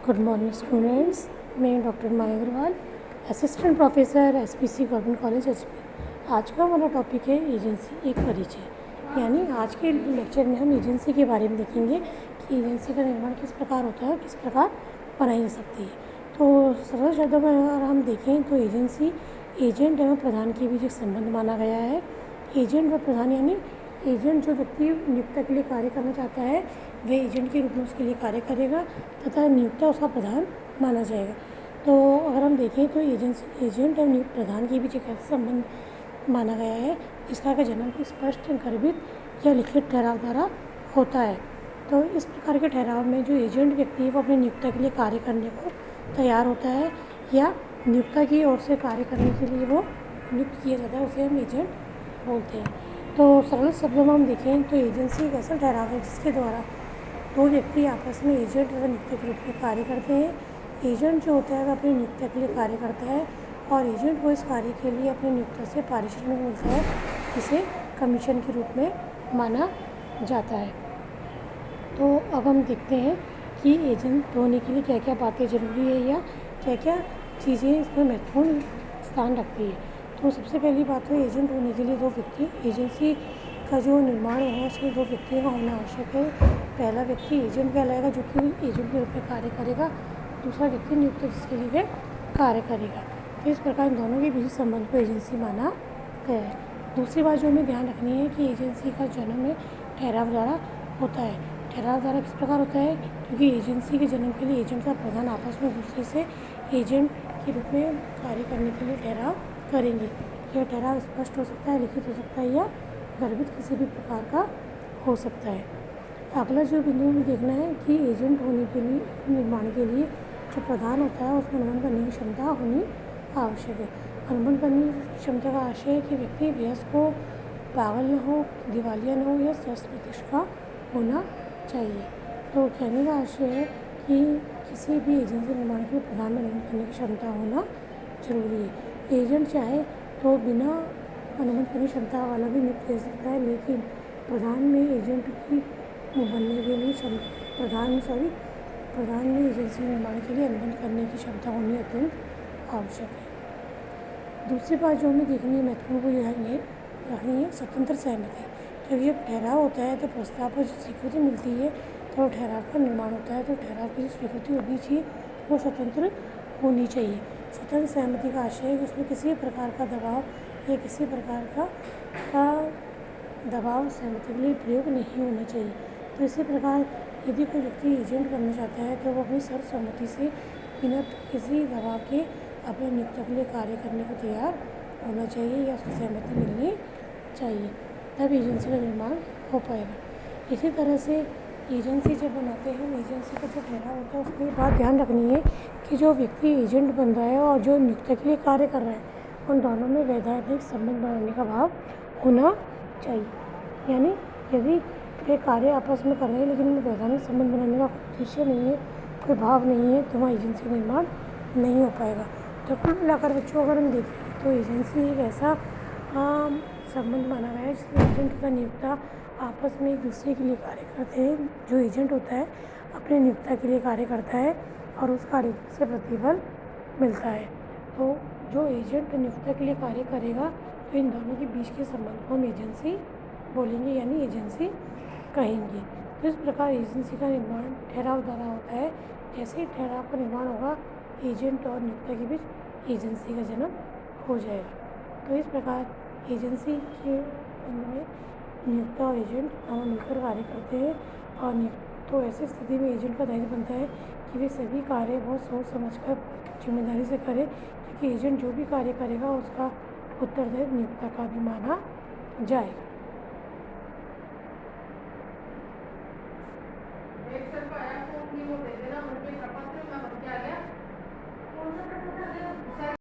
Good morning students. मैं doctor Maya Agrawal, assistant professor SPC government college HP. आज का हमारा टॉपिक है एजेंसी एक परिचय। यानी आज के लेक्चर में हम एजेंसी के बारे में देखेंगे कि एजेंसी का निर्माण किस प्रकार होता है और किस प्रकार बनाई जा सकती है। तो सरल शब्दों में अगर हम देखें तो एजेंसी एजेंट एवं प्रधान के बीच एक संबंध माना गया है। एजेंट व प्रधान यानी एजेंट जो व्यक्ति नियोक्ता के लिए कार्य करना चाहता है वह एजेंट के रूप में उसके लिए कार्य करेगा तथा नियोक्ता उसका प्रधान माना जाएगा। तो अगर हम देखें तो एजेंट और प्रधान के बीच एक ऐसा संबंध माना गया है जिसका का जन्म की स्पष्ट गर्भित या लिखित ठहराव द्वारा होता है। तो इस प्रकार के ठहराव में जो एजेंट व्यक्ति है वो अपने नियोक्ता के लिए कार्य करने को तैयार होता है या नियोक्ता की ओर से कार्य करने के लिए वो नियुक्त किया जाता है, उसे हम एजेंट बोलते हैं। तो सरल शब्दों में हम देखें तो एजेंसी एक ऐसा ठहराव है जिसके द्वारा दो व्यक्ति आपस में एजेंट व नियोक्ता के रूप में कार्य करते हैं। एजेंट जो होता है वह अपने नियोक्ता के लिए कार्य करता है और एजेंट को इस कार्य के लिए अपने नियोक्ता से पारिश्रमिक मिलता है, जिसे कमीशन के रूप में माना जाता है। तो अब हम देखते हैं कि एजेंट होने के लिए क्या क्या बातें ज़रूरी है या क्या क्या चीज़ें इसमें महत्वपूर्ण स्थान रखती है। तो सबसे पहली बात है एजेंट होने के लिए दो व्यक्ति, एजेंसी का जो निर्माण होगा उसमें दो व्यक्तियों का होना आवश्यक है। पहला व्यक्ति एजेंट कहलाएगा जो कि एजेंट के रूप में कार्य करेगा, दूसरा व्यक्ति नियुक्त जिसके लिए वह कार्य करेगा। तो इस प्रकार इन दोनों के बीच संबंध को एजेंसी माना गया है। दूसरी बात जो हमें ध्यान रखनी है कि एजेंसी का जन्म में ठहराव द्वारा होता है। ठहराव द्वारा किस प्रकार होता है, क्योंकि एजेंसी के जन्म के लिए एजेंट का प्रधान आपस में दूसरे से एजेंट के रूप में कार्य करने के लिए ठहराव करेंगे। यह ठहराव स्पष्ट हो सकता है, लिखित हो सकता है या गर्भित किसी भी प्रकार का हो सकता है। अगला जो बिंदु हमें देखना है कि एजेंट होने के लिए निर्माण के लिए जो प्रधान होता है उसमें अनुमान करने की क्षमता होनी आवश्यक है। अनुमान करने की क्षमता का आशय है कि व्यक्ति वयस्क हो, पागल न हो, दिवालिया न हो या स्वस्थ मस्तिष्क का होना चाहिए। तो कहने का आशय है कि किसी भी एजेंसी निर्माण के लिए प्रधान में अनुमान करने की क्षमता होना जरूरी है। एजेंट चाहे तो बिना अनुमान करने की क्षमता वाला भी नियुक्त कर सकता है, लेकिन प्रधान में एजेंट की बनने के लिए प्रधान में एजेंसी निर्माण के लिए अनुबंध करने की क्षमता होनी अत्यंत आवश्यक है। दूसरी बात जो हमें देखनी है महत्वपूर्ण को ये रखनी है स्वतंत्र सहमति। क्योंकि जब ठहराव होता है तो प्रस्ताव पर जो स्वीकृति मिलती है तो ठहराव का निर्माण होता है, तो ठहराव की जो स्वीकृति होनी चाहिए वो स्वतंत्र होनी चाहिए। स्वतंत्र सहमति का आशय है कि उसमें किसी प्रकार का दबाव या किसी प्रकार का दबाव सहमति के लिए प्रयोग नहीं होना चाहिए। तो इसी प्रकार यदि कोई व्यक्ति एजेंट बनना चाहता है तो वो अपनी सर्वसम्मति से बिना किसी दबाव के अपने नियोक्ता के लिए कार्य करने को तैयार होना चाहिए या उसकी सहमति मिलनी चाहिए, तब एजेंसी का निर्माण हो पाएगा। इसी तरह से एजेंसी जब बनाते हैं, एजेंसी का जो ठहराव होता है उसमें बात ध्यान रखनी है कि जो व्यक्ति एजेंट बन रहा है और जो नियोक्ता के लिए कार्य कर रहा है उन दोनों में वैधानिक संबंध बनाने का भाव होना चाहिए। यानी यदि वे कार्य आपस में कर रहे हैं लेकिन उनमें वैधानिक संबंध बनाने का उद्देश्य नहीं है, कोई भाव नहीं है, तो वहाँ एजेंसी का निर्माण नहीं हो पाएगा। तो कुल मिलाकर बच्चों अगर हम देखें तो एजेंसी एक ऐसा संबंध माना गया है जिसमें एजेंट तथा नियोक्ता आपस में एक दूसरे के लिए कार्य करते हैं। जो एजेंट होता है अपने नियोक्ता के लिए कार्य करता है और उस कार्य से प्रतिफल मिलता है। तो जो एजेंट नियोक्ता के लिए कार्य करेगा तो इन दोनों के बीच के संबंध को हम एजेंसी बोलेंगे, यानी एजेंसी कहेंगे। तो इस प्रकार एजेंसी का निर्माण ठहराव द्वारा होता है। जैसे ही ठहराव का निर्माण होगा एजेंट और नियोक्ता के बीच एजेंसी का जन्म हो जाएगा। तो इस प्रकार एजेंसी के में नियोक्ता और एजेंट दोनों मिलकर कार्य करते हैं और तो ऐसी स्थिति में एजेंट का दायित्व बनता है कि वे सभी कार्य बहुत सोच समझकर जिम्मेदारी से करें, क्योंकि एजेंट जो भी कार्य करेगा उसका उत्तरदायित्व नियोक्ता का भी माना जाएगा। एक सर का आया फोन नहीं, वो दे देना, उनके